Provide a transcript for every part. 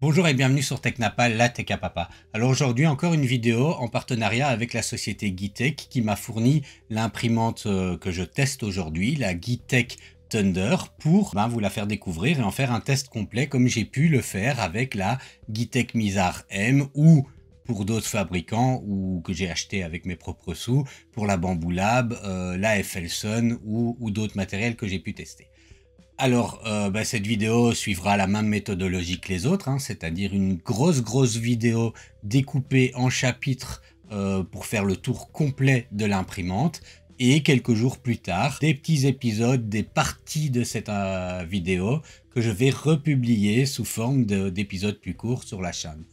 Bonjour et bienvenue sur Technapal, la Tech à Papa. Alors aujourd'hui encore une vidéo en partenariat avec la société Guitech qui m'a fourni l'imprimante que je teste aujourd'hui, la Guitech Thunder, pour vous la faire découvrir et en faire un test complet comme j'ai pu le faire avec la Guitech Mizar M ou pour d'autres fabricants ou que j'ai acheté avec mes propres sous pour la Bamboo Lab, la FLSun ou d'autres matériels que j'ai pu tester. Alors, cette vidéo suivra la même méthodologie que les autres, c'est-à-dire une grosse vidéo découpée en chapitres pour faire le tour complet de l'imprimante. Et quelques jours plus tard, des petits épisodes, des parties de cette vidéo que je vais republier sous forme d'épisodes plus courts sur la chaîne.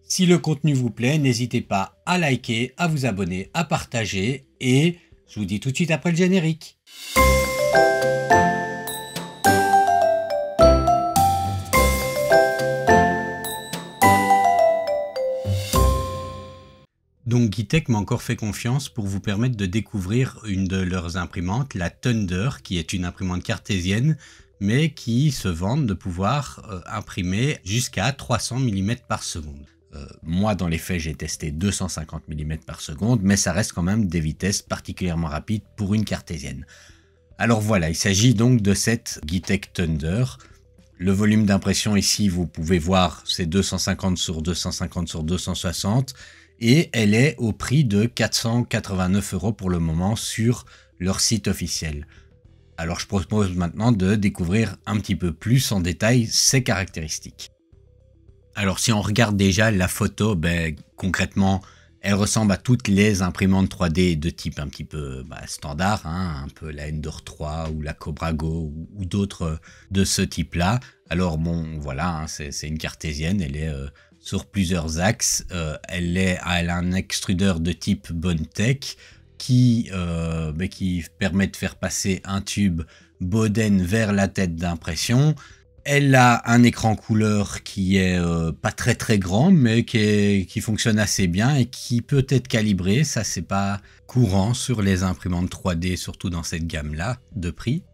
Si le contenu vous plaît, n'hésitez pas à liker, à vous abonner, à partager et je vous dis tout de suite après le générique. Donc Guitech m'a encore fait confiance pour vous permettre de découvrir une de leurs imprimantes, la Thunder, qui est une imprimante cartésienne, mais qui se vante de pouvoir imprimer jusqu'à 300 mm par seconde. Moi, dans les faits, j'ai testé 250 mm par seconde, mais ça reste quand même des vitesses particulièrement rapides pour une cartésienne. Alors voilà, il s'agit donc de cette Guitech Thunder. Le volume d'impression ici, vous pouvez voir, c'est 250 sur 250 sur 260. Et elle est au prix de 489 € pour le moment sur leur site officiel. Alors je propose maintenant de découvrir un petit peu plus en détail ses caractéristiques. Alors si on regarde déjà la photo, concrètement, elle ressemble à toutes les imprimantes 3D de type un petit peu standard, un peu la Endor 3 ou la Cobra Go ou d'autres de ce type-là. Alors bon, voilà, c'est une cartésienne, elle est sur plusieurs axes. Elle a un extrudeur de type Bondtech qui permet de faire passer un tube Bowden vers la tête d'impression. Elle a un écran couleur qui est pas très grand, mais qui fonctionne assez bien et qui peut être calibré. Ça, c'est pas courant sur les imprimantes 3D, surtout dans cette gamme-là de prix.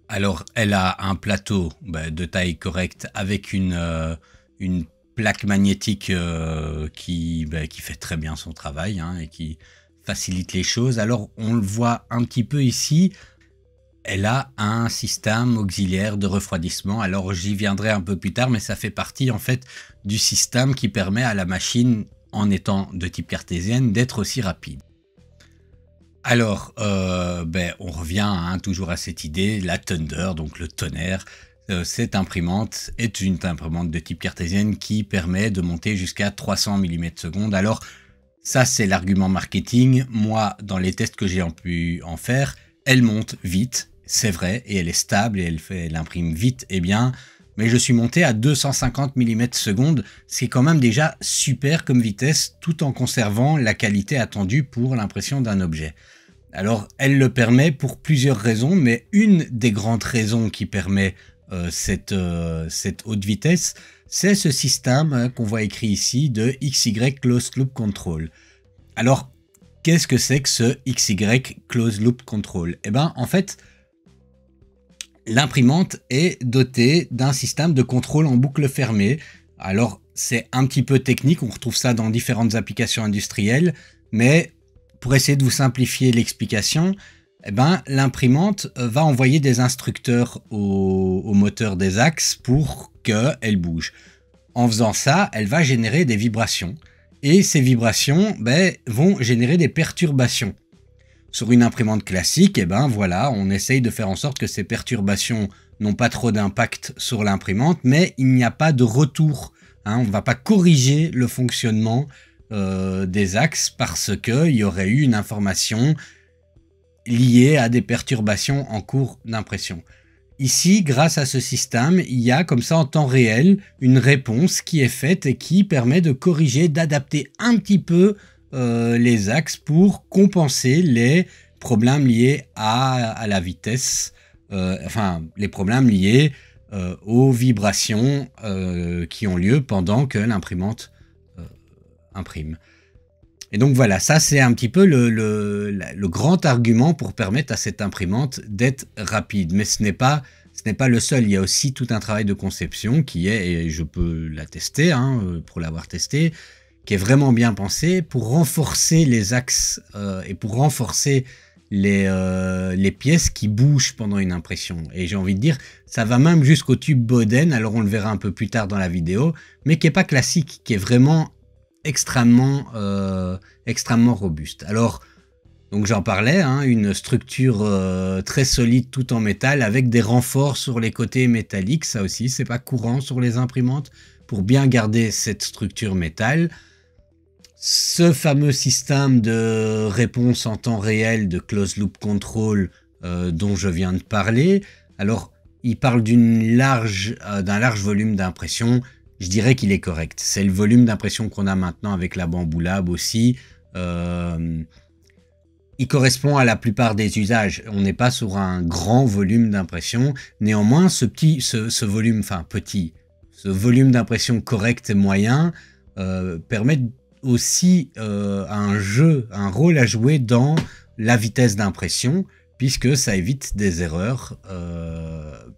Alors, elle a un plateau de taille correcte avec une plaque magnétique qui fait très bien son travail et qui facilite les choses. Alors, on le voit un petit peu ici. Elle a un système auxiliaire de refroidissement. Alors, j'y viendrai un peu plus tard, mais ça fait partie en fait du système qui permet à la machine, en étant de type cartésienne, d'être aussi rapide. Alors, on revient toujours à cette idée, la Thunder, donc le tonnerre. Cette imprimante est une imprimante de type cartésienne qui permet de monter jusqu'à 300 mm/s. Alors, ça, c'est l'argument marketing. Moi, dans les tests que j'ai pu en faire, elle monte vite. C'est vrai, et elle est stable, et elle imprime vite et bien, mais je suis monté à 250 mm/s, ce qui est quand même déjà super comme vitesse, tout en conservant la qualité attendue pour l'impression d'un objet. Alors, elle le permet pour plusieurs raisons, mais une des grandes raisons qui permet cette haute vitesse, c'est ce système qu'on voit écrit ici de XY Closed Loop Control. Alors, qu'est-ce que c'est que ce XY Closed Loop Control? En fait, l'imprimante est dotée d'un système de contrôle en boucle fermée. Alors, c'est un petit peu technique, on retrouve ça dans différentes applications industrielles, mais pour essayer de vous simplifier l'explication, l'imprimante va envoyer des instructeurs au moteur des axes pour qu'elle bouge. En faisant ça, elle va générer des vibrations. Et ces vibrations vont générer des perturbations. Sur une imprimante classique, voilà, on essaye de faire en sorte que ces perturbations n'ont pas trop d'impact sur l'imprimante, mais il n'y a pas de retour. On ne va pas corriger le fonctionnement des axes parce qu'il y aurait eu une information liée à des perturbations en cours d'impression. Ici, grâce à ce système, il y a comme ça en temps réel une réponse qui est faite et qui permet de corriger, d'adapter un petit peu les axes pour compenser les problèmes liés à la vitesse, les problèmes liés aux vibrations qui ont lieu pendant que l'imprimante imprime. Et donc voilà, ça c'est un petit peu le grand argument pour permettre à cette imprimante d'être rapide. Mais ce n'est pas ce n'est pas le seul, il y a aussi tout un travail de conception qui est, et je peux l'attester pour l'avoir testé, qui est vraiment bien pensé pour renforcer les axes et pour renforcer les pièces qui bougent pendant une impression. Et j'ai envie de dire, ça va même jusqu'au tube Bowden, alors on le verra un peu plus tard dans la vidéo, mais qui n'est pas classique, qui est vraiment extrêmement robuste. Alors, donc j'en parlais, une structure très solide tout en métal avec des renforts sur les côtés métalliques, ça aussi c'est pas courant sur les imprimantes, pour bien garder cette structure métal. Ce fameux système de réponse en temps réel de closed loop control dont je viens de parler, alors il parle d'un large volume d'impression, je dirais qu'il est correct. C'est le volume d'impression qu'on a maintenant avec la Bambu Lab aussi. Il correspond à la plupart des usages. On n'est pas sur un grand volume d'impression. Néanmoins, ce volume d'impression correct et moyen permet aussi un rôle à jouer dans la vitesse d'impression, puisque ça évite des erreurs,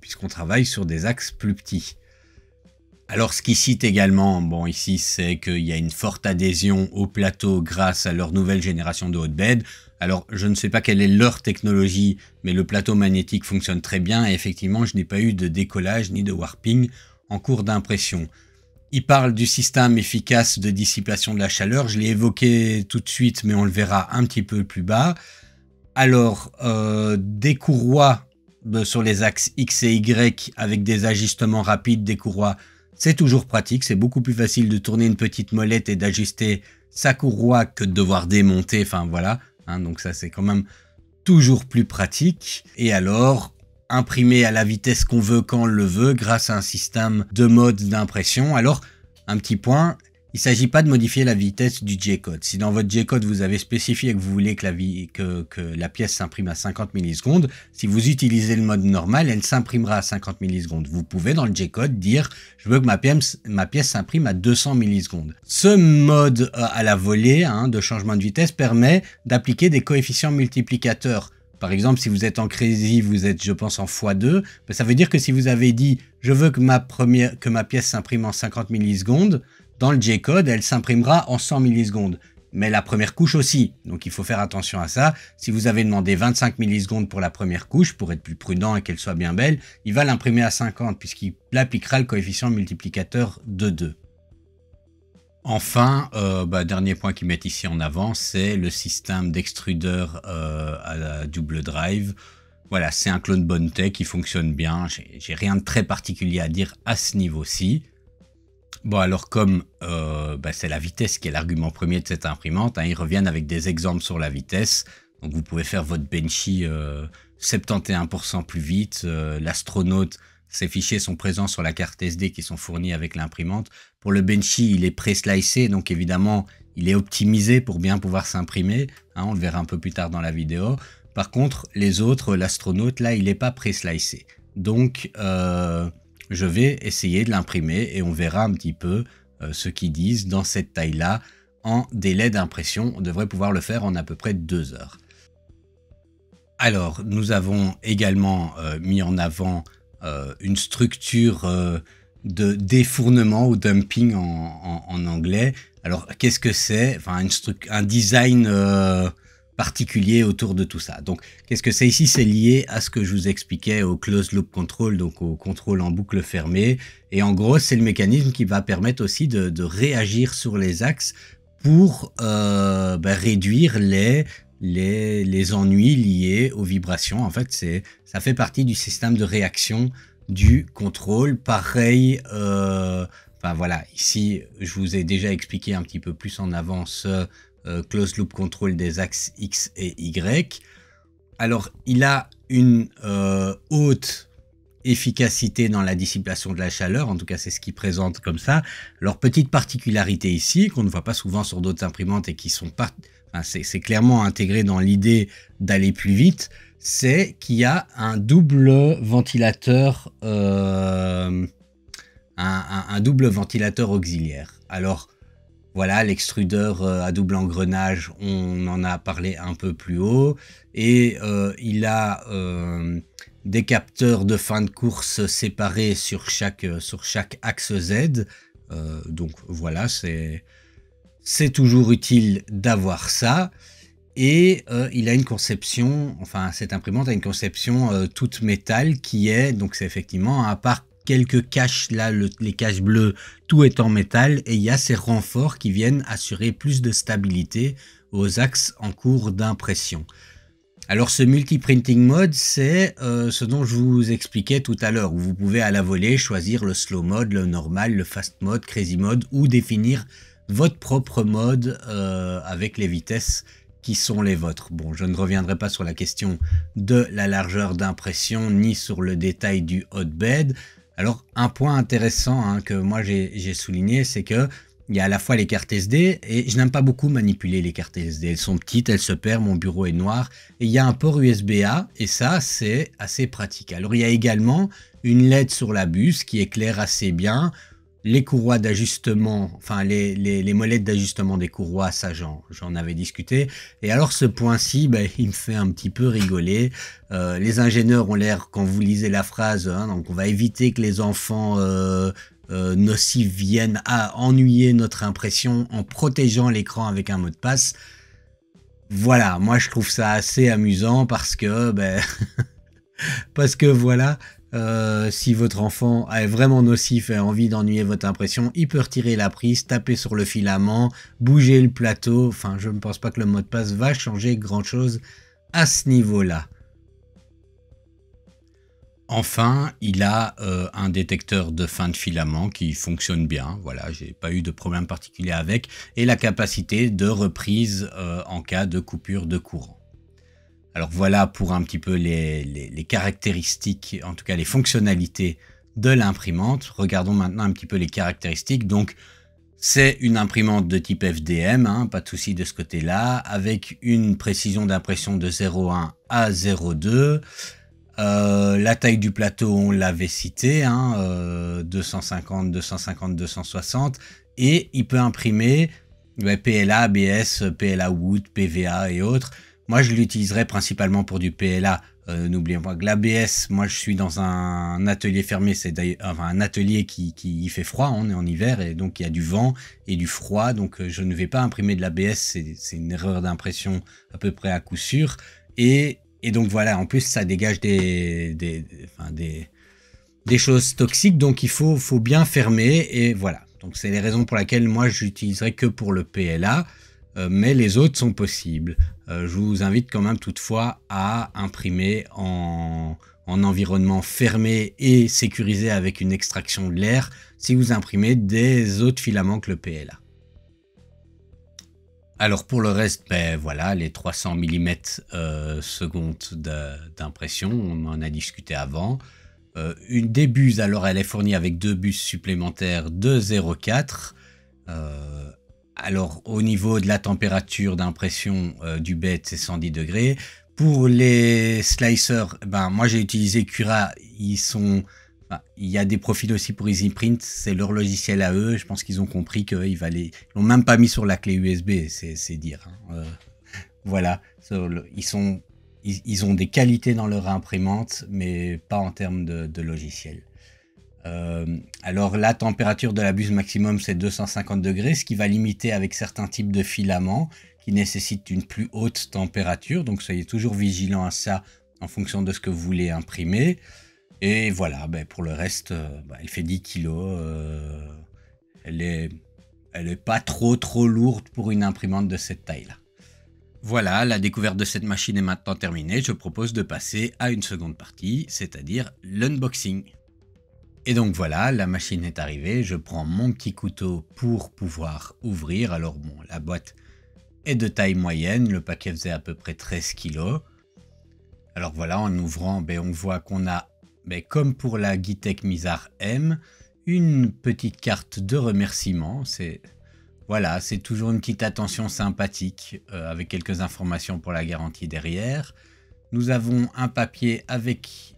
puisqu'on travaille sur des axes plus petits. Alors ce qu'ils citent également, bon ici, c'est qu'il y a une forte adhésion au plateau grâce à leur nouvelle génération de hotbed. Alors je ne sais pas quelle est leur technologie, mais le plateau magnétique fonctionne très bien et effectivement je n'ai pas eu de décollage ni de warping en cours d'impression. Il parle du système efficace de dissipation de la chaleur, je l'ai évoqué tout de suite mais on le verra un petit peu plus bas. Alors des courroies sur les axes X et Y avec des ajustements rapides des courroies, c'est toujours pratique, c'est beaucoup plus facile de tourner une petite molette et d'ajuster sa courroie que de devoir démonter, enfin voilà, donc ça c'est quand même toujours plus pratique. Et alors, imprimer à la vitesse qu'on veut quand on le veut grâce à un système de mode d'impression. Alors, un petit point, il ne s'agit pas de modifier la vitesse du G-code. Si dans votre G-code vous avez spécifié que vous voulez que la pièce s'imprime à 50 millisecondes, si vous utilisez le mode normal, elle s'imprimera à 50 millisecondes. Vous pouvez dans le G-code dire « je veux que ma pièce s'imprime à 200 millisecondes ». Ce mode à la volée de changement de vitesse permet d'appliquer des coefficients multiplicateurs. Par exemple, si vous êtes en crazy, vous êtes, je pense, en x2, ça veut dire que si vous avez dit « je veux que ma pièce s'imprime en 50 millisecondes », dans le G-code, elle s'imprimera en 100 millisecondes. Mais la première couche aussi. Donc il faut faire attention à ça. Si vous avez demandé 25 millisecondes pour la première couche, pour être plus prudent et qu'elle soit bien belle, il va l'imprimer à 50 puisqu'il appliquera le coefficient multiplicateur de 2. Enfin, dernier point qu'ils mettent ici en avant, c'est le système d'extrudeur à la double drive. Voilà, c'est un clone Bondtech qui fonctionne bien. J'ai rien de très particulier à dire à ce niveau-ci. Bon alors comme c'est la vitesse qui est l'argument premier de cette imprimante, ils reviennent avec des exemples sur la vitesse. Donc vous pouvez faire votre Benchy 71% plus vite. L'astronaute, ces fichiers sont présents sur la carte SD qui sont fournis avec l'imprimante. Pour le Benchy, il est pré-slicé, donc évidemment il est optimisé pour bien pouvoir s'imprimer. On le verra un peu plus tard dans la vidéo. Par contre, les autres, l'astronaute, là il n'est pas pré-slicé. Donc je vais essayer de l'imprimer et on verra un petit peu ce qu'ils disent dans cette taille-là. En délai d'impression, on devrait pouvoir le faire en à peu près 2 heures. Alors, nous avons également mis en avant une structure de défournement ou dumping en anglais. Alors, qu'est-ce que c'est? Enfin, un design particulier autour de tout ça. Donc, qu'est-ce que c'est ici? C'est lié à ce que je vous expliquais au closed loop control, donc au contrôle en boucle fermée. Et en gros, c'est le mécanisme qui va permettre aussi de réagir sur les axes pour réduire les ennuis liés aux vibrations. En fait, ça fait partie du système de réaction du contrôle. Pareil, voilà, ici, je vous ai déjà expliqué un petit peu plus en avance closed loop control des axes X et Y. Alors, il a une haute efficacité dans la dissipation de la chaleur, en tout cas c'est ce qu'il présente comme ça. Alors, petite particularité ici, qu'on ne voit pas souvent sur d'autres imprimantes et qui sont pas... c'est clairement intégré dans l'idée d'aller plus vite, c'est qu'il y a un double ventilateur, un double ventilateur auxiliaire. Alors, voilà, l'extrudeur à double engrenage, on en a parlé un peu plus haut, et il a des capteurs de fin de course séparés sur chaque axe Z. Donc voilà, c'est toujours utile d'avoir ça. Et il a une conception, enfin cette imprimante a une conception toute métal qui est, donc c'est effectivement, à part quelques caches là, les caches bleues, tout est en métal, et il y a ces renforts qui viennent assurer plus de stabilité aux axes en cours d'impression. Alors ce multi-printing mode, c'est ce dont je vous expliquais tout à l'heure, où vous pouvez à la volée choisir le slow mode, le normal, le fast mode, crazy mode, ou définir votre propre mode avec les vitesses qui sont les vôtres. Bon, je ne reviendrai pas sur la question de la largeur d'impression, ni sur le détail du hotbed. Alors un point intéressant que moi j'ai souligné, c'est que il y a à la fois les cartes SD, et je n'aime pas beaucoup manipuler les cartes SD. Elles sont petites, elles se perdent, mon bureau est noir. Et il y a un port USB-A, et ça, c'est assez pratique. Alors, il y a également une LED sur la buse qui éclaire assez bien. Les courroies d'ajustement, enfin les molettes d'ajustement des courroies, ça j'en avais discuté. Et alors ce point-ci, il me fait un petit peu rigoler. Les ingénieurs ont l'air, quand vous lisez la phrase, donc on va éviter que les enfants nocifs viennent à ennuyer notre impression en protégeant l'écran avec un mot de passe. Voilà, moi je trouve ça assez amusant parce que, parce que voilà, si votre enfant est vraiment nocif et a envie d'ennuyer votre impression, il peut retirer la prise, taper sur le filament, bouger le plateau. Enfin, je ne pense pas que le mot de passe va changer grand chose à ce niveau-là. Enfin, il a un détecteur de fin de filament qui fonctionne bien. Voilà, j'ai pas eu de problème particulier avec, et la capacité de reprise en cas de coupure de courant. Alors voilà pour un petit peu les caractéristiques, en tout cas les fonctionnalités de l'imprimante. Regardons maintenant un petit peu les caractéristiques. Donc c'est une imprimante de type FDM, pas de souci de ce côté-là, avec une précision d'impression de 0,1 à 0,2. La taille du plateau, on l'avait cité, 250, 250, 260, et il peut imprimer PLA, ABS, PLA Wood, PVA et autres. Moi, je l'utiliserai principalement pour du PLA. N'oubliez pas que l'ABS, moi je suis dans un atelier fermé, c'est d'ailleurs un atelier qui fait froid, on est en hiver, et donc il y a du vent et du froid, donc je ne vais pas imprimer de l'ABS, c'est une erreur d'impression à peu près à coup sûr. Et donc voilà, en plus ça dégage des choses toxiques, donc il faut bien fermer, et voilà. Donc c'est les raisons pour lesquelles moi j'utiliserai que pour le PLA, mais les autres sont possibles. Je vous invite quand même toutefois à imprimer en environnement fermé et sécurisé avec une extraction de l'air si vous imprimez des autres filaments que le PLA. Alors pour le reste, voilà, les 300 mm secondes d'impression, on en a discuté avant. Des buses, alors elle est fournie avec 2 buses supplémentaires de 0,4. Alors au niveau de la température d'impression du bed, c'est 110 degrés. Pour les slicers, moi j'ai utilisé Cura, il y a des profils aussi pour EasyPrint, c'est leur logiciel à eux. Je pense qu'ils ont compris qu'ils l'ont même pas mis sur la clé USB, c'est dire. Voilà, ils ont des qualités dans leur imprimante, mais pas en termes de logiciel. Alors la température de la buse maximum, c'est 250 degrés, ce qui va limiter avec certains types de filaments qui nécessitent une plus haute température. Donc soyez toujours vigilant à ça en fonction de ce que vous voulez imprimer. Et voilà, pour le reste, elle fait 10 kg. Elle est pas trop lourde pour une imprimante de cette taille-là. Voilà, la découverte de cette machine est maintenant terminée. Je propose de passer à une seconde partie, c'est-à-dire l'unboxing. Et donc voilà, la machine est arrivée. Je prends mon petit couteau pour pouvoir ouvrir. Alors bon, la boîte est de taille moyenne. Le paquet faisait à peu près 13 kg. Alors voilà, en ouvrant, on voit qu'on a, comme pour la Gitech Mizar M, une petite carte de remerciement. Voilà, c'est toujours une petite attention sympathique avec quelques informations pour la garantie derrière. Nous avons un papier avec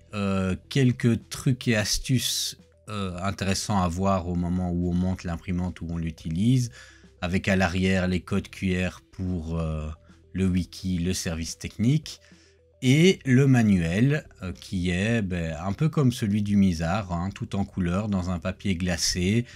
quelques trucs et astuces intéressants à voir au moment où on monte l'imprimante, où on l'utilise, avec à l'arrière les codes QR pour le wiki, le service technique. Et le manuel qui est un peu comme celui du Misard, hein, tout en couleur dans un papier glacé.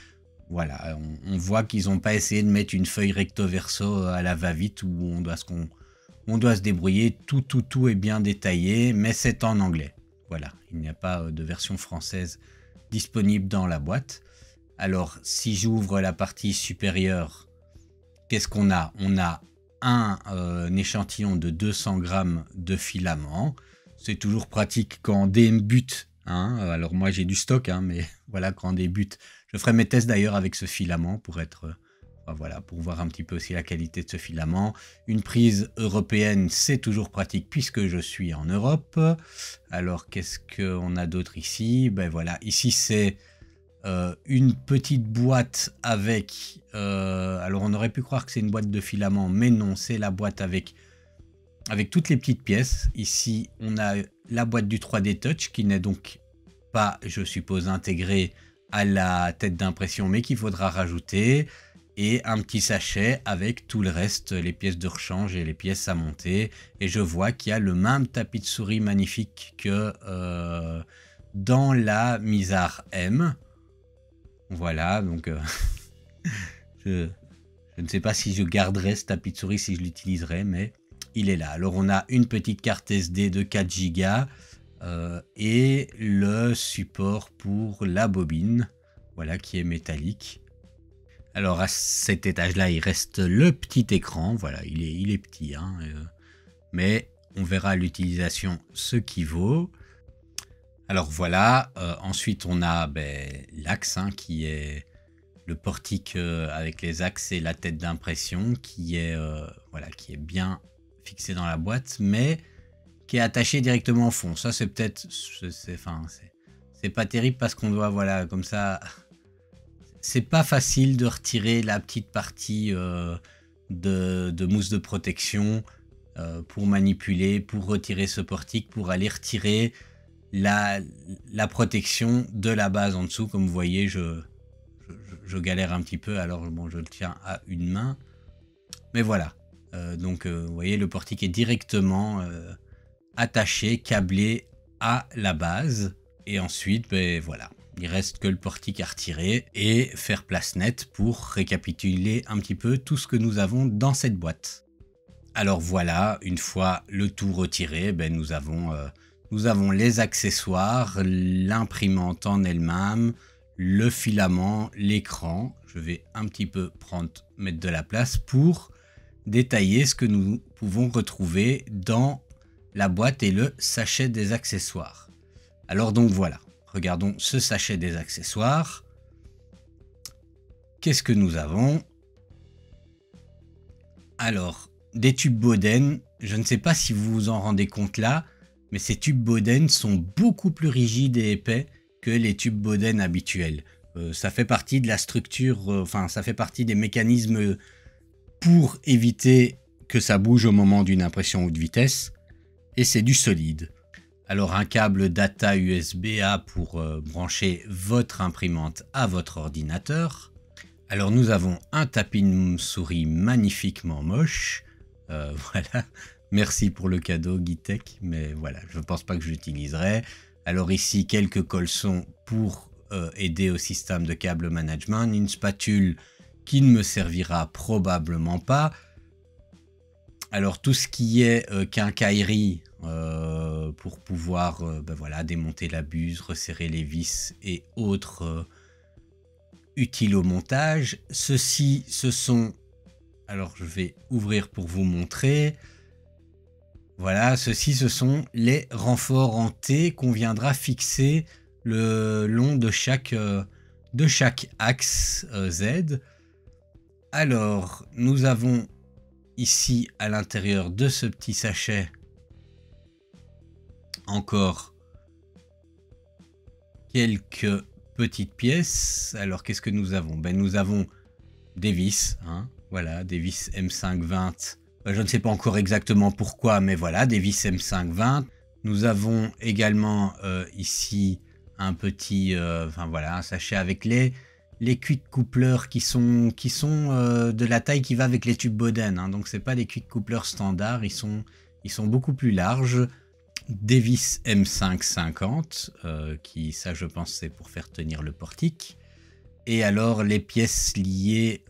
Voilà, on voit qu'ils n'ont pas essayé de mettre une feuille recto verso à la va-vite où on doit se débrouiller. Tout est bien détaillé, mais c'est en anglais. Voilà, il n'y a pas de version française disponible dans la boîte. Alors, si j'ouvre la partie supérieure, qu'est-ce qu'on a? On a un échantillon de 200 grammes de filament. C'est toujours pratique quand on débute. Hein. Alors moi j'ai du stock, hein, mais voilà, quand on débute. Je ferai mes tests d'ailleurs avec ce filament pour voilà, pour voir un petit peu aussi la qualité de ce filament. Une prise européenne, c'est toujours pratique puisque je suis en Europe. Alors qu'est-ce qu'on a d'autre ici? Voilà, ici c'est une petite boîte avec... alors on aurait pu croire que c'est une boîte de filament, mais non, c'est la boîte avec toutes les petites pièces. Ici, on a la boîte du 3D Touch qui n'est donc pas, je suppose, intégrée à la tête d'impression, mais qu'il faudra rajouter. Et un petit sachet avec tout le reste, les pièces de rechange et les pièces à monter. Et je vois qu'il y a le même tapis de souris magnifique que dans la Misard M. Voilà, donc je ne sais pas si je garderai ce tapis de souris, si je l'utiliserai, mais il est là. Alors on a une petite carte SD de 4 Go et le support pour la bobine, voilà, qui est métallique. Alors à cet étage-là, il reste le petit écran, voilà, il est petit, hein, mais on verra à l'utilisation ce qui vaut. Alors voilà, ensuite on a l'axe, hein, qui est le portique avec les axes et la tête d'impression qui est bien fixé dans la boîte, mais qui est attaché directement au fond. Ça c'est peut-être, c'est pas terrible parce qu'on doit, voilà, comme ça, c'est pas facile de retirer la petite partie de mousse de protection pour manipuler, pour retirer ce portique, pour aller retirer la protection de la base en dessous. Comme vous voyez, je galère un petit peu, alors bon, je le tiens à une main, mais voilà. Donc vous voyez, le portique est directement attaché, câblé à la base, et ensuite voilà, il reste que le portique à retirer et faire place nette pour récapituler un petit peu tout ce que nous avons dans cette boîte. Alors voilà, une fois le tout retiré, nous avons les accessoires, l'imprimante en elle-même, le filament, l'écran. Je vais un petit peu mettre de la place pour détailler ce que nous pouvons retrouver dans la boîte et le sachet des accessoires. Alors donc voilà, regardons ce sachet des accessoires. Qu'est-ce que nous avons? Alors, des tubes Bowden, je ne sais pas si vous vous en rendez compte là, mais ces tubes Bowden sont beaucoup plus rigides et épais que les tubes Bowden habituels. Ça fait partie de la structure, ça fait partie des mécanismes pour éviter que ça bouge au moment d'une impression haute vitesse, et c'est du solide. Alors un câble data USB-A pour brancher votre imprimante à votre ordinateur. Alors nous avons un tapis de souris magnifiquement moche, voilà, merci pour le cadeau Guitech, mais voilà, je ne pense pas que je l'utiliserai. Alors ici quelques colsons pour aider au système de câble management, une spatule qui ne me servira probablement pas. Alors tout ce qui est quincaillerie pour pouvoir voilà, démonter la buse, resserrer les vis et autres utiles au montage. Ceci, ce sont... Alors je vais ouvrir pour vous montrer. Voilà, ceci, ce sont les renforts en T qu'on viendra fixer le long de chaque axe Z. Alors, nous avons ici à l'intérieur de ce petit sachet encore quelques petites pièces. Alors, qu'est-ce que nous avons? Nous avons des vis, hein, voilà, des vis M520. Je ne sais pas encore exactement pourquoi, mais voilà, des vis M520. Nous avons également ici un petit, voilà, un sachet avec les quick coupleurs qui sont de la taille qui va avec les tubes Bowden, hein, donc c'est pas des quick coupleurs standards, ils sont beaucoup plus larges, des vis M550, qui ça je pense c'est pour faire tenir le portique. Et alors les pièces liées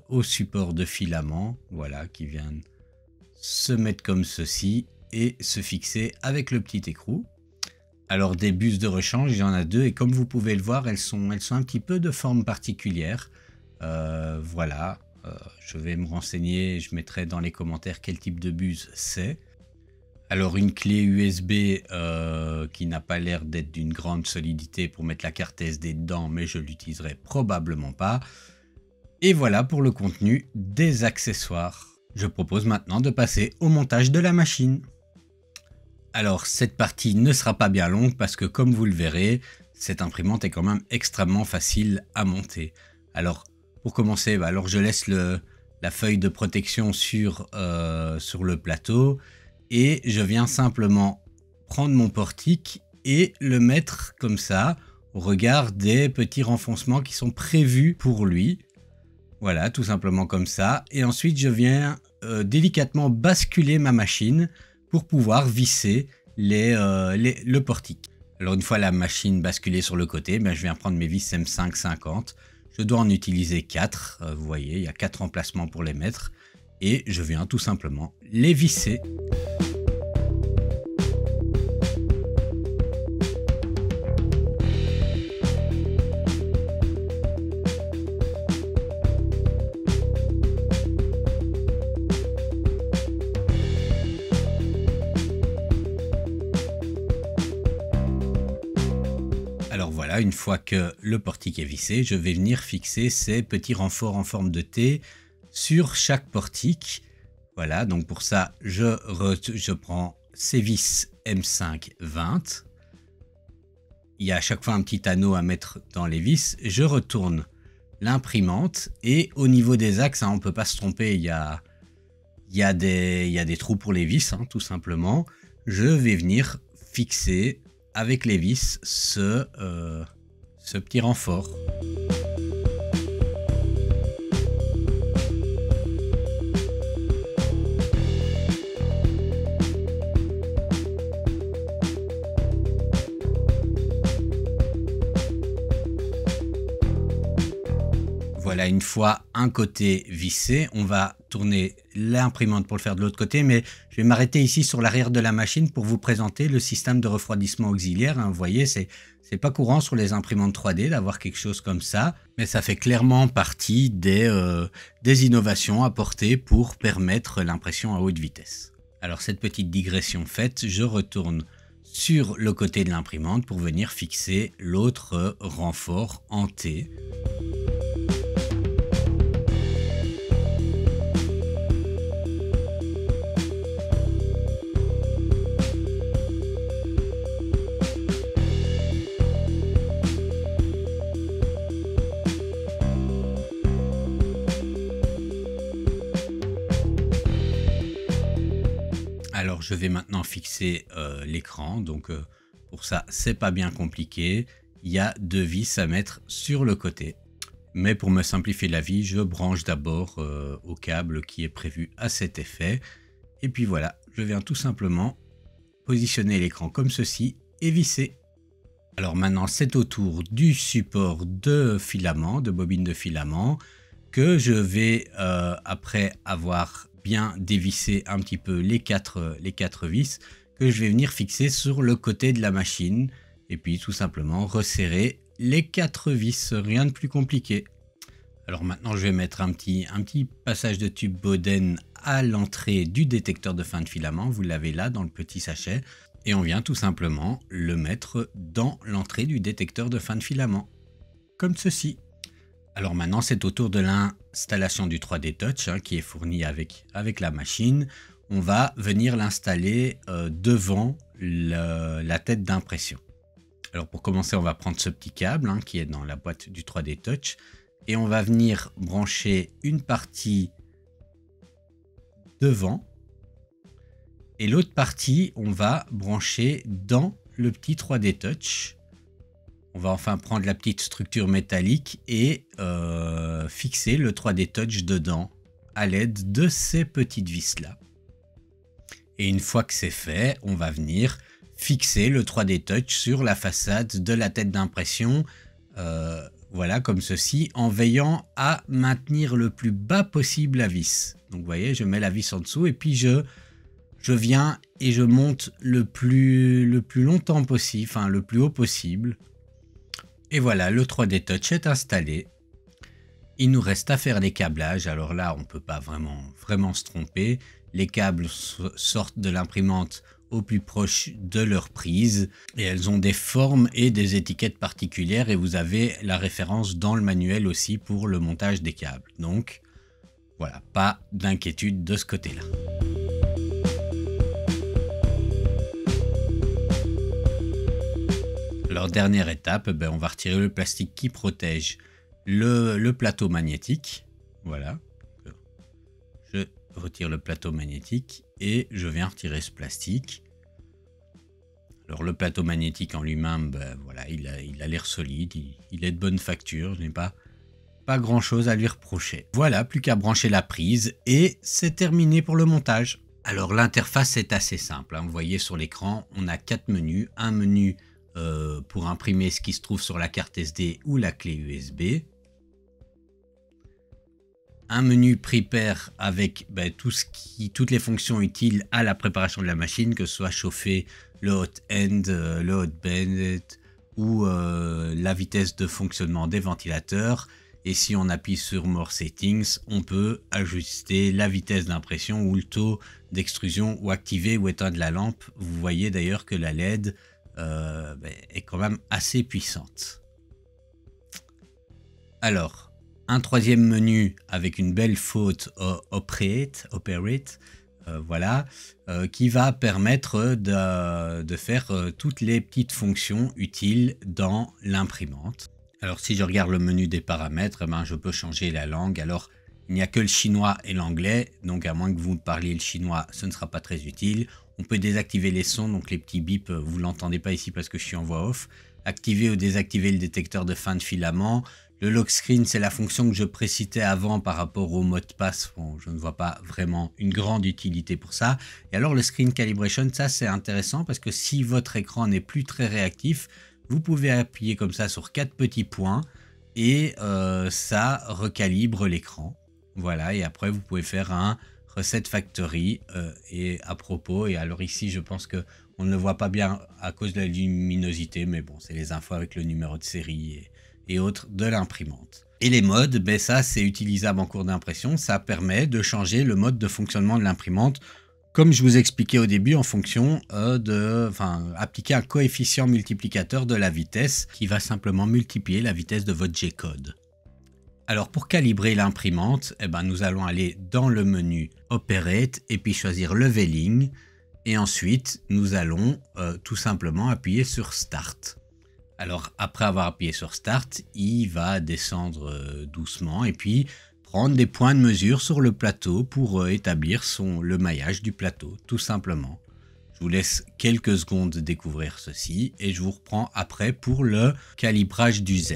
au support de filament, voilà, qui viennent se mettre comme ceci et se fixer avec le petit écrou. Alors des buses de rechange, il y en a deux et comme vous pouvez le voir, elles sont un petit peu de forme particulière. Voilà, je vais me renseigner, je mettrai dans les commentaires quel type de buse c'est. Alors une clé USB qui n'a pas l'air d'être d'une grande solidité pour mettre la carte SD dedans, mais je l'utiliserai probablement pas. Et voilà pour le contenu des accessoires. Je propose maintenant de passer au montage de la machine. Alors cette partie ne sera pas bien longue parce que comme vous le verrez, cette imprimante est quand même extrêmement facile à monter. Alors pour commencer, alors je laisse la feuille de protection sur le plateau et je viens simplement prendre mon portique et le mettre comme ça au regard des petits renfoncements qui sont prévus pour lui. Voilà, tout simplement comme ça. Et ensuite je viens délicatement basculer ma machine pour pouvoir visser le portique. Alors une fois la machine basculée sur le côté, ben, je viens prendre mes vis M550. Je dois en utiliser 4. Vous voyez, il y a 4 emplacements pour les mettre. Et je viens tout simplement les visser. Alors voilà, une fois que le portique est vissé, je vais venir fixer ces petits renforts en forme de T sur chaque portique. Voilà, donc pour ça, je prends ces vis M5-20. Il y a à chaque fois un petit anneau à mettre dans les vis. Je retourne l'imprimante et au niveau des axes, hein, on ne peut pas se tromper, il y a des trous pour les vis, hein, tout simplement. Je vais venir fixer avec les vis ce petit renfort. Voilà, une fois un côté vissé, on va tourner l'imprimante pour le faire de l'autre côté, mais je vais m'arrêter ici sur l'arrière de la machine pour vous présenter le système de refroidissement auxiliaire. Hein, vous voyez, c'est pas courant sur les imprimantes 3D d'avoir quelque chose comme ça, mais ça fait clairement partie des innovations apportées pour permettre l'impression à haute vitesse. Alors cette petite digression faite, je retourne sur le côté de l'imprimante pour venir fixer l'autre renfort en T. Alors je vais maintenant fixer l'écran, donc pour ça c'est pas bien compliqué, il y a 2 vis à mettre sur le côté. Mais pour me simplifier la vie, je branche d'abord au câble qui est prévu à cet effet. Et puis voilà, je viens tout simplement positionner l'écran comme ceci et visser. Alors maintenant c'est au tour du support de filament, de bobine de filament, que je vais après avoir bien dévisser un petit peu les quatre vis, que je vais venir fixer sur le côté de la machine et puis tout simplement resserrer les 4 vis, rien de plus compliqué. Alors maintenant je vais mettre un petit passage de tube Bowden à l'entrée du détecteur de fin de filament, vous l'avez là dans le petit sachet, et on vient tout simplement le mettre dans l'entrée du détecteur de fin de filament, comme ceci. Alors maintenant c'est au tour de l'installation du 3D Touch hein, qui est fourni avec la machine. On va venir l'installer devant la tête d'impression. Alors pour commencer on va prendre ce petit câble hein, qui est dans la boîte du 3D Touch et on va venir brancher une partie devant et l'autre partie on va brancher dans le petit 3D Touch. On va enfin prendre la petite structure métallique et fixer le 3D Touch dedans à l'aide de ces petites vis là. Et une fois que c'est fait, on va venir fixer le 3D Touch sur la façade de la tête d'impression, voilà, comme ceci, en veillant à maintenir le plus bas possible la vis. Donc vous voyez, je mets la vis en dessous et puis je viens et je monte le plus longtemps possible, enfin le plus haut possible. Et voilà, le 3D Touch est installé. Il nous reste à faire les câblages. Alors là, on ne peut pas vraiment se tromper. Les câbles sortent de l'imprimante au plus proche de leur prise et elles ont des formes et des étiquettes particulières et vous avez la référence dans le manuel aussi pour le montage des câbles. Donc voilà, pas d'inquiétude de ce côté-là. Alors dernière étape, on va retirer le plastique qui protège le plateau magnétique. Voilà, je retire le plateau magnétique et je viens retirer ce plastique. Alors le plateau magnétique en lui-même, voilà, il a l'air solide, il est de bonne facture, je n'ai pas grand chose à lui reprocher. Voilà, plus qu'à brancher la prise et c'est terminé pour le montage. Alors l'interface est assez simple, hein. Vous voyez sur l'écran, on a 4 menus. Un menu pour imprimer ce qui se trouve sur la carte SD ou la clé USB. Un menu Prepare avec toutes les fonctions utiles à la préparation de la machine, que ce soit chauffer le hot end, le hot bend ou la vitesse de fonctionnement des ventilateurs. Et si on appuie sur More Settings, on peut ajuster la vitesse d'impression ou le taux d'extrusion ou activer ou éteindre la lampe. Vous voyez d'ailleurs que la LED est quand même assez puissante. Alors, un troisième menu avec une belle faute Operate, voilà, qui va permettre de faire toutes les petites fonctions utiles dans l'imprimante. Alors si je regarde le menu des paramètres, je peux changer la langue. Alors il n'y a que le chinois et l'anglais, donc à moins que vous parliez le chinois, ce ne sera pas très utile. On peut désactiver les sons, donc les petits bips, vous ne l'entendez pas ici parce que je suis en voix off. Activer ou désactiver le détecteur de fin de filament. Le lock screen, c'est la fonction que je précitais avant par rapport au mot de passe. Bon, je ne vois pas vraiment une grande utilité pour ça. Et alors le screen calibration, ça c'est intéressant parce que si votre écran n'est plus très réactif, vous pouvez appuyer comme ça sur 4 petits points et ça recalibre l'écran. Voilà, et après vous pouvez faire un Reset Factory et à propos, et alors ici je pense que on ne le voit pas bien à cause de la luminosité, mais bon, c'est les infos avec le numéro de série et autres de l'imprimante. Et les modes, ça c'est utilisable en cours d'impression, ça permet de changer le mode de fonctionnement de l'imprimante, comme je vous expliquais au début, en fonction appliquer un coefficient multiplicateur de la vitesse qui va simplement multiplier la vitesse de votre G-code. Alors pour calibrer l'imprimante, nous allons aller dans le menu Operate et puis choisir Leveling. Et ensuite, nous allons tout simplement appuyer sur Start. Alors après avoir appuyé sur Start, il va descendre doucement et puis prendre des points de mesure sur le plateau pour établir le maillage du plateau, tout simplement. Je vous laisse quelques secondes découvrir ceci et je vous reprends après pour le calibrage du Z.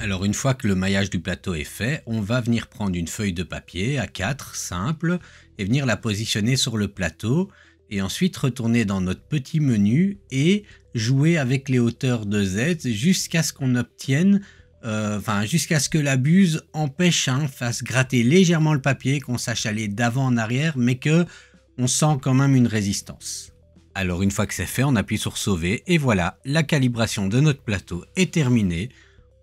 Alors une fois que le maillage du plateau est fait, on va venir prendre une feuille de papier A4 simple et venir la positionner sur le plateau et ensuite retourner dans notre petit menu et jouer avec les hauteurs de Z jusqu'à ce qu'on obtienne, jusqu'à ce que la buse empêche, fasse gratter légèrement le papier, qu'on sache aller d'avant en arrière mais que on sent quand même une résistance. Alors une fois que c'est fait, on appuie sur sauver et voilà, la calibration de notre plateau est terminée.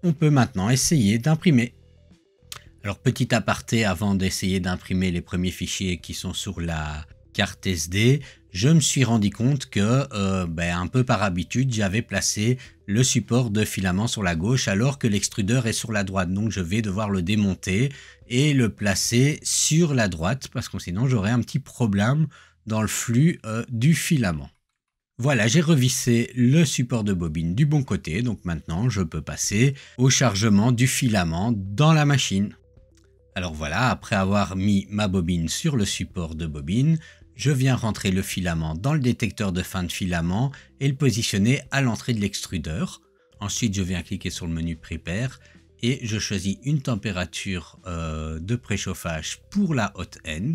On peut maintenant essayer d'imprimer. Alors petit aparté avant d'essayer d'imprimer les premiers fichiers qui sont sur la carte SD, je me suis rendu compte que un peu par habitude j'avais placé le support de filament sur la gauche alors que l'extrudeur est sur la droite. Donc je vais devoir le démonter et le placer sur la droite parce que sinon j'aurais un petit problème dans le flux du filament. Voilà, j'ai revissé le support de bobine du bon côté, donc maintenant je peux passer au chargement du filament dans la machine. Alors voilà, après avoir mis ma bobine sur le support de bobine, je viens rentrer le filament dans le détecteur de fin de filament et le positionner à l'entrée de l'extrudeur. Ensuite, je viens cliquer sur le menu Prepare et je choisis une température de préchauffage pour la hot end.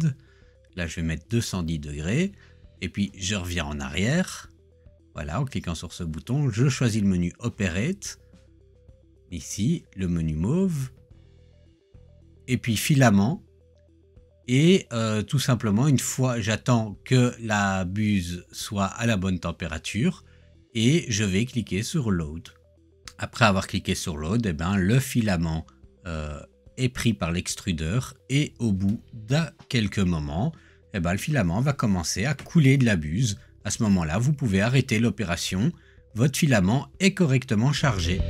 Là, je vais mettre 210 degrés et puis je reviens en arrière. Voilà, en cliquant sur ce bouton, je choisis le menu Operate. Ici, le menu mauve. Et puis filament. Et tout simplement, une fois, j'attends que la buse soit à la bonne température et je vais cliquer sur Load. Après avoir cliqué sur Load, eh ben, le filament est pris par l'extrudeur et au bout de quelques moments, eh ben, le filament va commencer à couler de la buse. À ce moment-là, vous pouvez arrêter l'opération. Votre filament est correctement chargé.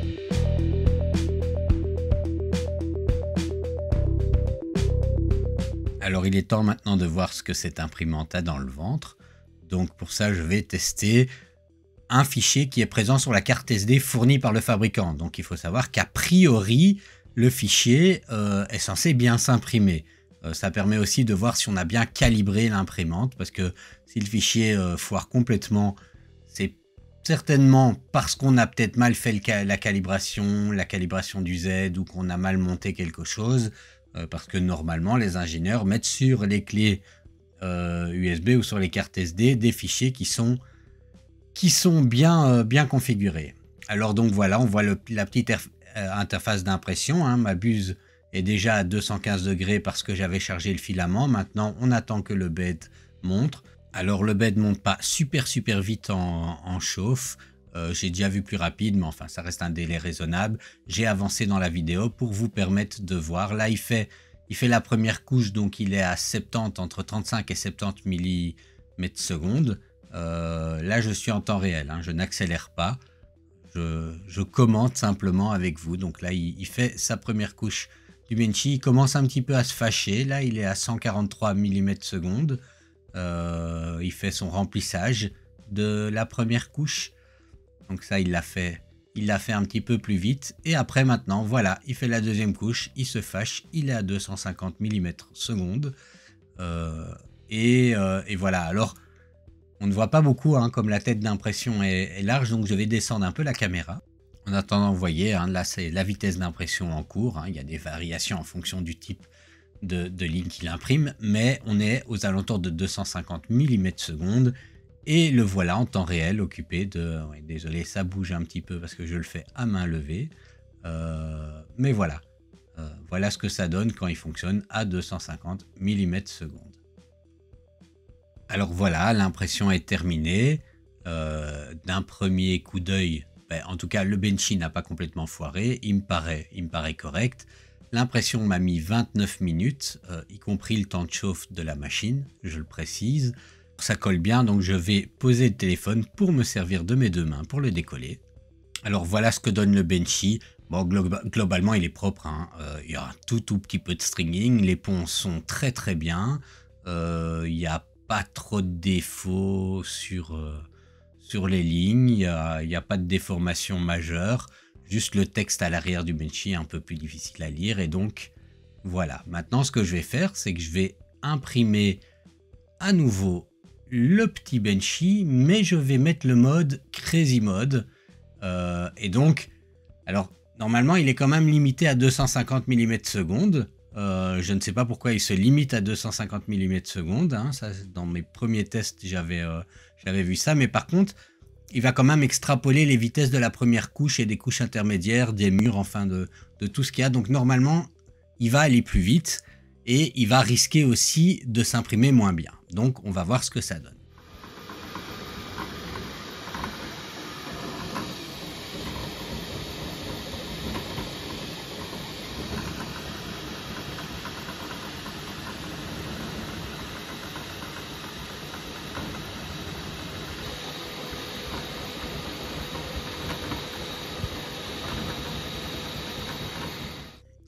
Alors il est temps maintenant de voir ce que cette imprimante a dans le ventre. Donc pour ça, je vais tester un fichier qui est présent sur la carte SD fournie par le fabricant. Donc il faut savoir qu'a priori, le fichier est censé bien s'imprimer. Ça permet aussi de voir si on a bien calibré l'imprimante, parce que si le fichier foire complètement, c'est certainement parce qu'on a peut-être mal fait la calibration du Z, ou qu'on a mal monté quelque chose, parce que normalement les ingénieurs mettent sur les clés USB ou sur les cartes SD des fichiers qui sont bien configurés. Alors donc voilà, on voit la petite interface d'impression, hein. Ma buse est déjà à 215 degrés parce que j'avais chargé le filament. Maintenant, on attend que le bed monte. Alors le bed monte pas super vite en chauffe. J'ai déjà vu plus rapide, mais enfin ça reste un délai raisonnable. J'ai avancé dans la vidéo pour vous permettre de voir. Là, il fait la première couche, donc il est à 70, entre 35 et 70 mm/s. Là, je suis en temps réel, hein, je n'accélère pas. Je commente simplement avec vous. Donc là, il fait sa première couche du Benchy. Il commence un petit peu à se fâcher. Là, il est à 143 mm/s. Il fait son remplissage de la première couche. Donc ça, il l'a fait un petit peu plus vite. Et après, maintenant, voilà, il fait la deuxième couche. Il se fâche. Il est à 250 mm/s. Et voilà. Alors, on ne voit pas beaucoup, hein, comme la tête d'impression est large. Donc, je vais descendre un peu la caméra. En attendant, vous voyez, hein, là, c'est la vitesse d'impression en cours. Hein, il y a des variations en fonction du type de ligne qu'il imprime. Mais on est aux alentours de 250 mm/s. Et le voilà en temps réel, occupé de... Ouais, désolé, ça bouge un petit peu parce que je le fais à main levée. Mais voilà. Voilà ce que ça donne quand il fonctionne à 250 mm/s. Alors voilà, l'impression est terminée. D'un premier coup d'œil, en tout cas, le Benchy n'a pas complètement foiré. Il me paraît correct. L'impression m'a mis 29 minutes, y compris le temps de chauffe de la machine, je le précise. Ça colle bien, donc je vais poser le téléphone pour me servir de mes deux mains pour le décoller. Alors voilà ce que donne le Benchy. Bon, globalement, il est propre, hein. Il y a un tout petit peu de stringing. Les ponts sont très bien. Il n'y a pas trop de défauts sur les lignes. Il n'y a pas de déformation majeure. Juste le texte à l'arrière du Benchy est un peu plus difficile à lire. Et donc, voilà. Maintenant, ce que je vais faire, c'est que je vais imprimer à nouveau le petit Benchy, mais je vais mettre le mode Crazy Mode. Et donc, alors, normalement, il est quand même limité à 250 mm/s. Je ne sais pas pourquoi il se limite à 250 mm/s. Hein, ça, dans mes premiers tests, j'avais vu ça. Mais par contre, il va quand même extrapoler les vitesses de la première couche et des couches intermédiaires, des murs, enfin de tout ce qu'il y a. Donc normalement, il va aller plus vite et il va risquer aussi de s'imprimer moins bien. Donc on va voir ce que ça donne.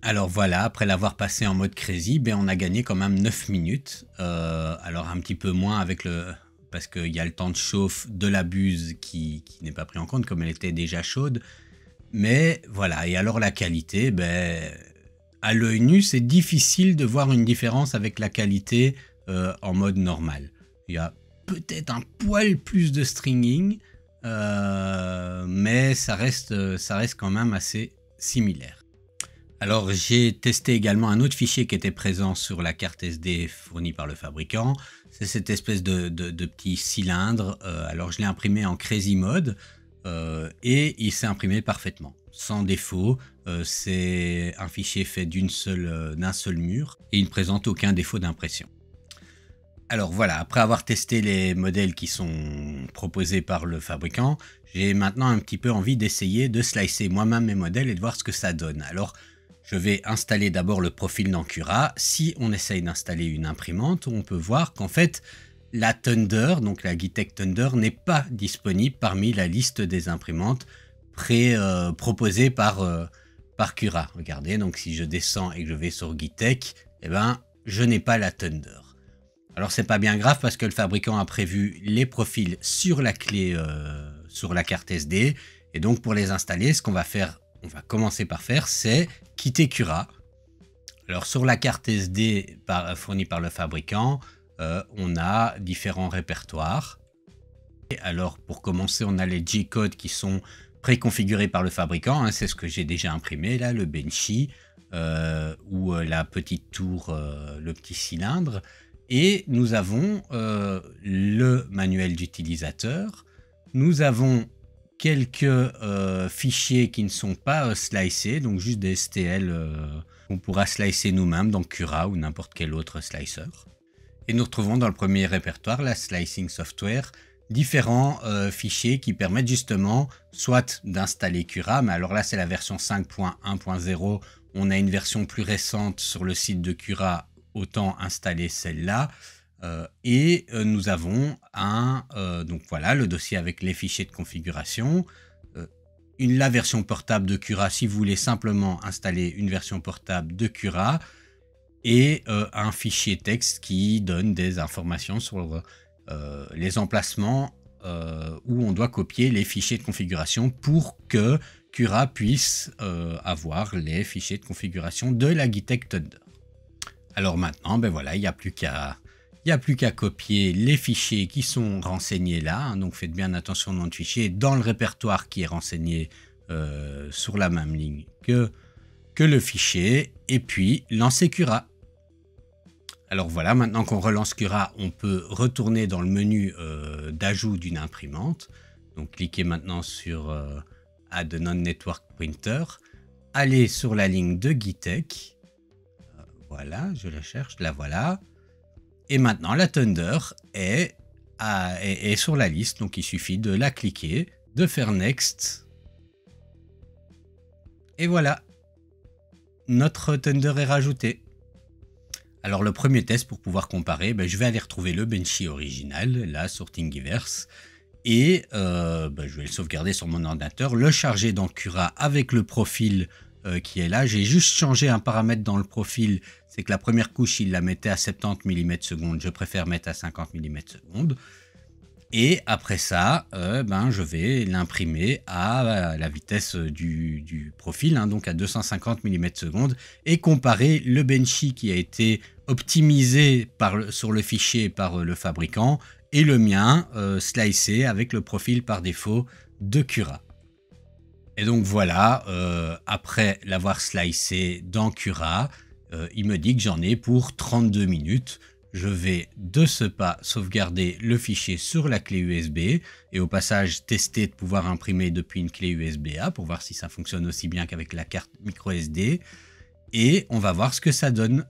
Alors voilà, après l'avoir passé en mode crazy, on a gagné quand même 9 minutes. Alors un petit peu moins parce qu'il y a le temps de chauffe de la buse qui n'est pas pris en compte comme elle était déjà chaude. Mais voilà, et alors la qualité, à l'œil nu, c'est difficile de voir une différence avec la qualité en mode normal. Il y a peut-être un poil plus de stringing, mais ça reste quand même assez similaire. Alors j'ai testé également un autre fichier qui était présent sur la carte SD fournie par le fabricant. C'est cette espèce de petit cylindre. Alors je l'ai imprimé en Crazy Mode et il s'est imprimé parfaitement, sans défaut. C'est un fichier fait d'un seul mur et il ne présente aucun défaut d'impression. Alors voilà, après avoir testé les modèles qui sont proposés par le fabricant, j'ai maintenant un petit peu envie d'essayer de slicer moi-même mes modèles et de voir ce que ça donne. Alors je vais installer d'abord le profil dans Cura. Si on essaye d'installer une imprimante, on peut voir qu'en fait la Thunder, donc la Geeetech Thunder, n'est pas disponible parmi la liste des imprimantes proposées par Cura. Regardez, donc si je descends et que je vais sur Geeetech, eh ben, je n'ai pas la Thunder. Alors c'est pas bien grave parce que le fabricant a prévu les profils sur la clé, sur la carte SD. Et donc pour les installer, ce qu'on va faire, on va commencer par faire, c'est quitter Cura. Alors sur la carte SD fournie par le fabricant, on a différents répertoires. Et alors pour commencer, on a les G-codes qui sont préconfigurés par le fabricant. Hein, c'est ce que j'ai déjà imprimé là, le Benchy ou la petite tour, le petit cylindre. Et nous avons le manuel d'utilisateur. Nous avons quelques fichiers qui ne sont pas slicés, donc juste des STL qu'on pourra slicer nous-mêmes dans Cura ou n'importe quel autre slicer. Et nous retrouvons dans le premier répertoire, la Slicing Software, différents fichiers qui permettent justement soit d'installer Cura, mais alors là c'est la version 5.1.0, on a une version plus récente sur le site de Cura, autant installer celle-là. Et nous avons donc voilà, le dossier avec les fichiers de configuration, la version portable de Cura si vous voulez simplement installer une version portable de Cura, et un fichier texte qui donne des informations sur les emplacements où on doit copier les fichiers de configuration pour que Cura puisse avoir les fichiers de configuration de la Geeetech Thunder. Alors maintenant, ben voilà, il n'y a plus qu'à copier les fichiers qui sont renseignés là. Hein, donc faites bien attention au nom de fichier dans le répertoire qui est renseigné sur la même ligne que le fichier. Et puis lancer Cura. Alors voilà, maintenant qu'on relance Cura, on peut retourner dans le menu d'ajout d'une imprimante. Donc cliquez maintenant sur Add a Non-Network Printer. Allez sur la ligne de Geeetech. Voilà, je la cherche, la voilà. Et maintenant, la Thunder est sur la liste, donc il suffit de la cliquer, de faire Next. Et voilà, notre Thunder est rajouté. Alors le premier test pour pouvoir comparer, je vais aller retrouver le Benchy original, là sur Thingiverse, et je vais le sauvegarder sur mon ordinateur, le charger dans Cura avec le profil qui est là. J'ai juste changé un paramètre dans le profil, c'est que la première couche il la mettait à 70 mm/s, je préfère mettre à 50 mm/s. Et après ça, je vais l'imprimer à la vitesse du profil, hein, donc à 250 mm/s, et comparer le Benchy qui a été optimisé sur le fichier par le fabricant et le mien slicé avec le profil par défaut de Cura. Et donc voilà, après l'avoir slicé dans Cura, il me dit que j'en ai pour 32 minutes. Je vais de ce pas sauvegarder le fichier sur la clé USB et au passage tester de pouvoir imprimer depuis une clé USB-A pour voir si ça fonctionne aussi bien qu'avec la carte micro SD. Et on va voir ce que ça donne.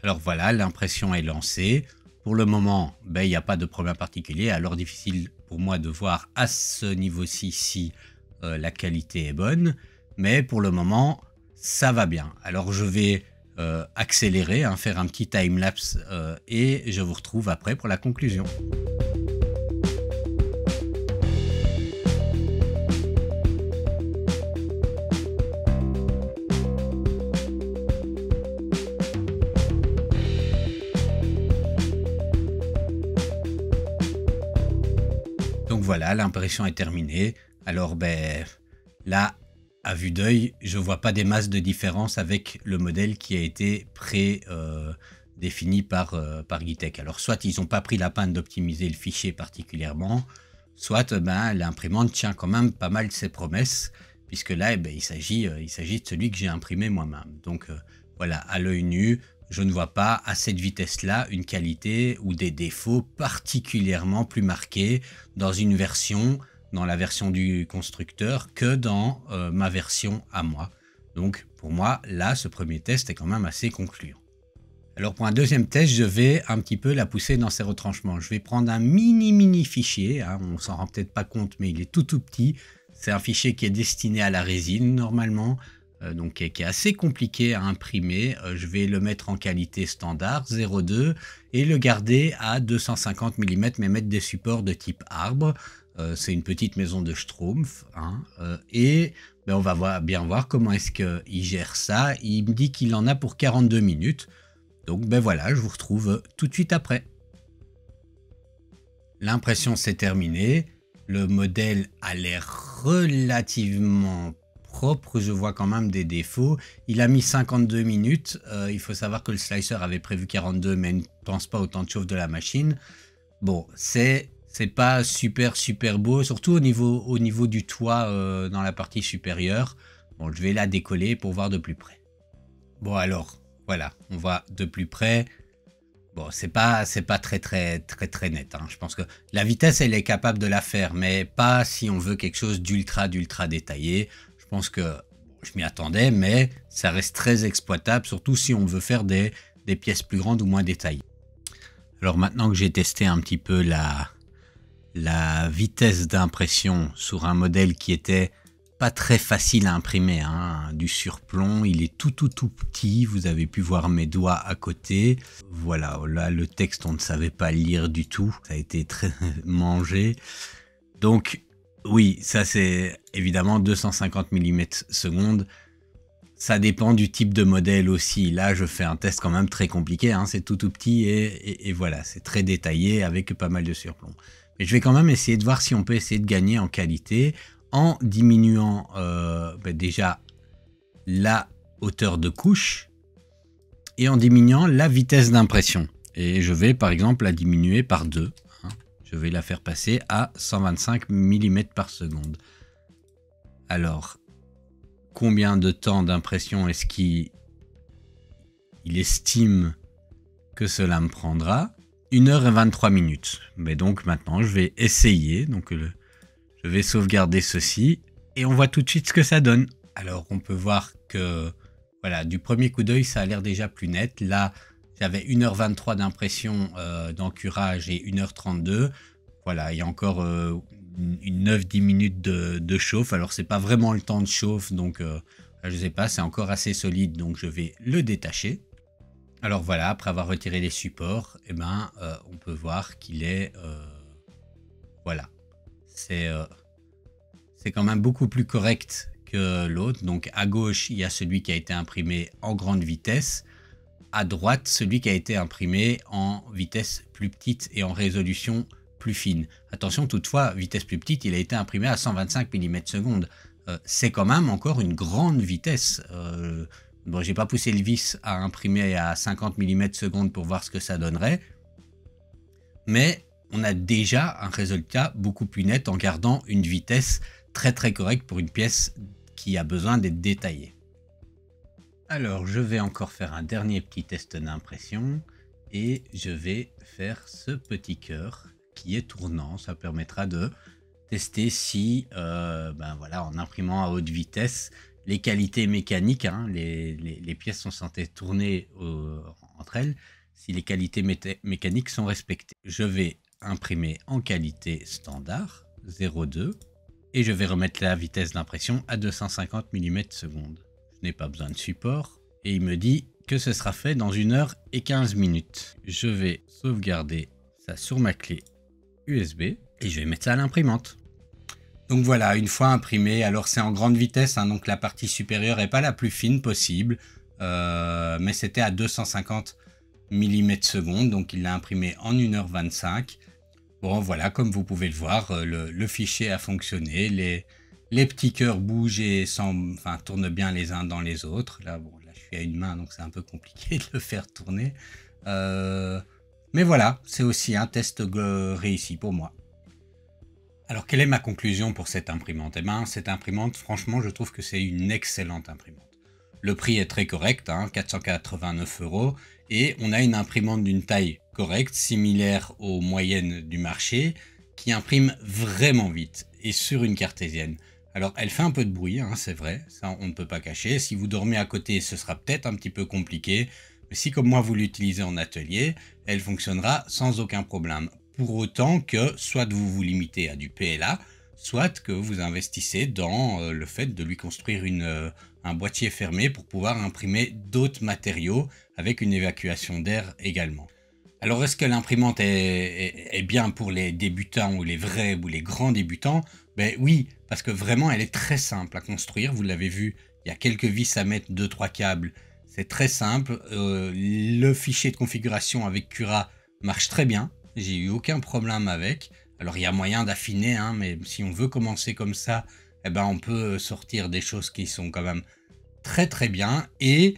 Alors voilà, l'impression est lancée. Pour le moment, il n'y a pas de problème particulier. Alors difficile pour moi de voir à ce niveau-ci si la qualité est bonne. Mais pour le moment, ça va bien. Alors je vais accélérer, hein, faire un petit time-lapse et je vous retrouve après pour la conclusion. Donc voilà, l'impression est terminée. Alors là, à vue d'œil, je vois pas des masses de différence avec le modèle qui a été définis par Guitech. Alors soit ils n'ont pas pris la peine d'optimiser le fichier particulièrement, soit l'imprimante tient quand même pas mal ses promesses, puisque là il s'agit de celui que j'ai imprimé moi-même. Donc voilà, à l'œil nu, je ne vois pas à cette vitesse-là une qualité ou des défauts particulièrement plus marqués dans la version du constructeur que dans ma version à moi. Donc pour moi, là, ce premier test est quand même assez concluant. Alors pour un deuxième test, je vais un petit peu la pousser dans ses retranchements. Je vais prendre un mini fichier, hein, on s'en rend peut-être pas compte, mais il est tout petit. C'est un fichier qui est destiné à la résine normalement, donc qui est assez compliqué à imprimer. Je vais le mettre en qualité standard 0,2 et le garder à 250 mm, mais mettre des supports de type arbre. C'est une petite maison de Schtroumpf, hein, et on va bien voir comment est-ce qu'il gère ça. Il me dit qu'il en a pour 42 minutes. Donc voilà, je vous retrouve tout de suite après. L'impression s'est terminée. Le modèle a l'air relativement propre. Je vois quand même des défauts. Il a mis 52 minutes. Il faut savoir que le slicer avait prévu 42, mais ne pense pas au temps de chauffe de la machine. Bon, c'est pas super beau, surtout au niveau du toit dans la partie supérieure. Bon, je vais la décoller pour voir de plus près. Bon alors, voilà, on voit de plus près. Bon, c'est pas très net, hein. Je pense que la vitesse, elle est capable de la faire, mais pas si on veut quelque chose d'ultra détaillé. Je pense que je m'y attendais, mais ça reste très exploitable, surtout si on veut faire des pièces plus grandes ou moins détaillées. Alors maintenant que j'ai testé un petit peu la vitesse d'impression sur un modèle qui était pas très facile à imprimer, hein, du surplomb, il est tout petit, vous avez pu voir mes doigts à côté. Voilà, là le texte on ne savait pas lire du tout, ça a été très mangé. Donc oui, ça c'est évidemment 250 mm/s. Ça dépend du type de modèle aussi. Là, je fais un test quand même très compliqué, hein. C'est tout petit et voilà, c'est très détaillé avec pas mal de surplomb. Mais je vais quand même essayer de voir si on peut essayer de gagner en qualité en diminuant déjà la hauteur de couche et en diminuant la vitesse d'impression. Et je vais par exemple la diminuer par 2. Hein. Je vais la faire passer à 125 mm/s. Alors, combien de temps d'impression est-ce qu'il estime que cela me prendra? 1h23 minutes. Mais donc maintenant, je vais essayer. Donc je vais sauvegarder ceci et on voit tout de suite ce que ça donne. Alors on peut voir que voilà, du premier coup d'œil, ça a l'air déjà plus net. Là, j'avais 1h23 d'impression d'encurage et 1h32. Voilà, il y a encore une 9-10 minutes de chauffe. Alors c'est pas vraiment le temps de chauffe, donc je sais pas, c'est encore assez solide, donc je vais le détacher. Alors voilà, après avoir retiré les supports, on peut voir qu'il est voilà. C'est quand même beaucoup plus correct que l'autre. Donc à gauche, il y a celui qui a été imprimé en grande vitesse. À droite, celui qui a été imprimé en vitesse plus petite et en résolution plus fine. Attention toutefois, vitesse plus petite, il a été imprimé à 125 mm/s. C'est quand même encore une grande vitesse. Bon, j'ai pas poussé le vis à imprimer à 50 mm/s pour voir ce que ça donnerait. Mais on a déjà un résultat beaucoup plus net en gardant une vitesse très correcte pour une pièce qui a besoin d'être détaillée. Alors je vais encore faire un dernier petit test d'impression et je vais faire ce petit cœur qui est tournant. Ça permettra de tester si voilà, en imprimant à haute vitesse, les qualités mécaniques, hein, les pièces sont censées tourner entre elles, si les qualités mécaniques sont respectées. Je vais imprimer en qualité standard 0,2 et je vais remettre la vitesse d'impression à 250 mm/s. Je n'ai pas besoin de support et il me dit que ce sera fait dans 1h15 minutes. Je vais sauvegarder ça sur ma clé USB et je vais mettre ça à l'imprimante. Donc voilà, une fois imprimé, alors c'est en grande vitesse, hein, donc la partie supérieure n'est pas la plus fine possible, mais c'était à 250 mm/s, donc il l'a imprimé en 1h25. Bon voilà, comme vous pouvez le voir, le fichier a fonctionné, les petits cœurs bougent et tournent bien les uns dans les autres. Là, bon, là je suis à une main, donc c'est un peu compliqué de le faire tourner. Mais voilà, c'est aussi un test réussi pour moi. Alors, quelle est ma conclusion pour cette imprimante? Eh bien, cette imprimante, franchement, je trouve que c'est une excellente imprimante. Le prix est très correct, 489 €, et on a une imprimante d'une taille correcte, similaire aux moyennes du marché, qui imprime vraiment vite, et sur une cartésienne. Alors, elle fait un peu de bruit, c'est vrai, ça on ne peut pas cacher. Si vous dormez à côté, ce sera peut-être un petit peu compliqué, mais si comme moi vous l'utilisez en atelier, elle fonctionnera sans aucun problème. Pour autant que soit vous vous limitez à du PLA, soit que vous investissez dans le fait de lui construire un boîtier fermé pour pouvoir imprimer d'autres matériaux avec une évacuation d'air également. Alors est-ce que l'imprimante est bien pour les débutants ou les vrais ou les grands débutants? Ben oui, parce que vraiment elle est très simple à construire, vous l'avez vu, il y a quelques vis à mettre, 2-3 câbles, c'est très simple. Le fichier de configuration avec Cura marche très bien, j'ai eu aucun problème avec. Alors il y a moyen d'affiner, mais si on veut commencer comme ça, eh ben, on peut sortir des choses qui sont quand même très très bien. Et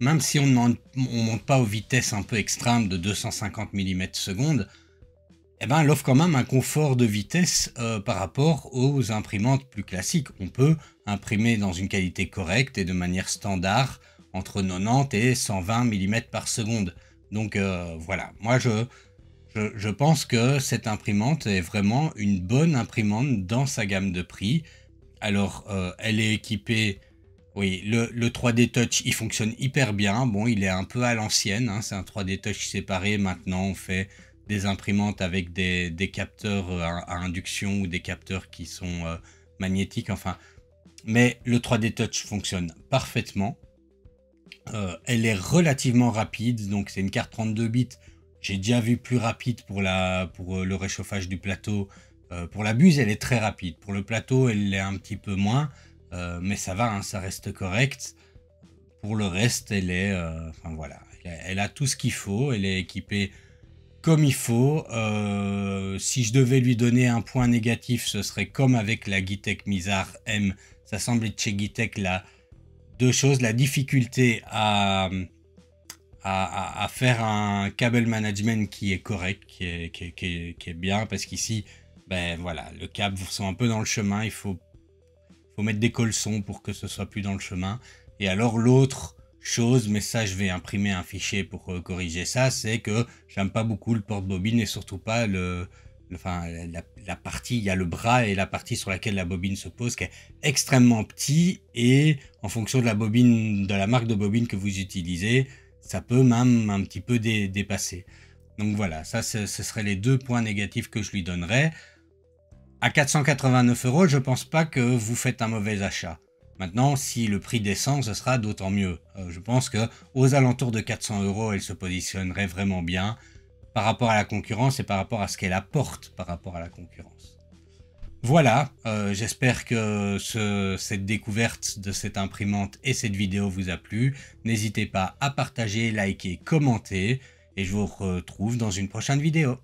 même si on ne monte pas aux vitesses un peu extrêmes de 250 mm/s, eh ben, elle offre quand même un confort de vitesse par rapport aux imprimantes plus classiques. On peut imprimer dans une qualité correcte et de manière standard entre 90 et 120 mm/s. Donc voilà, moi je pense que cette imprimante est vraiment une bonne imprimante dans sa gamme de prix. Alors, elle est équipée, oui, le 3D Touch, il fonctionne hyper bien. Bon, il est un peu à l'ancienne, c'est un 3D Touch séparé. Maintenant, on fait des imprimantes avec des capteurs à induction ou des capteurs qui sont magnétiques, enfin. Mais le 3D Touch fonctionne parfaitement. Elle est relativement rapide, donc c'est une carte 32 bits. J'ai déjà vu plus rapide pour le réchauffage du plateau. Pour la buse, elle est très rapide. Pour le plateau, elle l'est un petit peu moins. Mais ça va, ça reste correct. Pour le reste, elle est... enfin voilà, elle a tout ce qu'il faut. Elle est équipée comme il faut. Si je devais lui donner un point négatif, ce serait comme avec la Gitech Mizar M. Ça semble être chez Gitech là. Deux choses, la difficulté à faire un cable management qui est correct, qui est bien, parce qu'ici, ben voilà, le câble vous sont un peu dans le chemin, il faut mettre des colsons pour que ce soit plus dans le chemin. Et alors l'autre chose, mais ça je vais imprimer un fichier pour corriger ça, c'est que j'aime pas beaucoup le porte-bobine et surtout pas la partie, il y a le bras et la partie sur laquelle la bobine se pose qui est extrêmement petit, et en fonction de la bobine, de la marque de bobine que vous utilisez, ça peut même un petit peu dépasser. Donc voilà, ça ce seraient les deux points négatifs que je lui donnerais. À 489 €, je pense pas que vous faites un mauvais achat. Maintenant, si le prix descend, ce sera d'autant mieux. Je pense que aux alentours de 400 €, elle se positionnerait vraiment bien par rapport à la concurrence et par rapport à ce qu'elle apporte par rapport à la concurrence. Voilà, j'espère que cette découverte de cette imprimante et cette vidéo vous a plu. N'hésitez pas à partager, liker, commenter, et je vous retrouve dans une prochaine vidéo.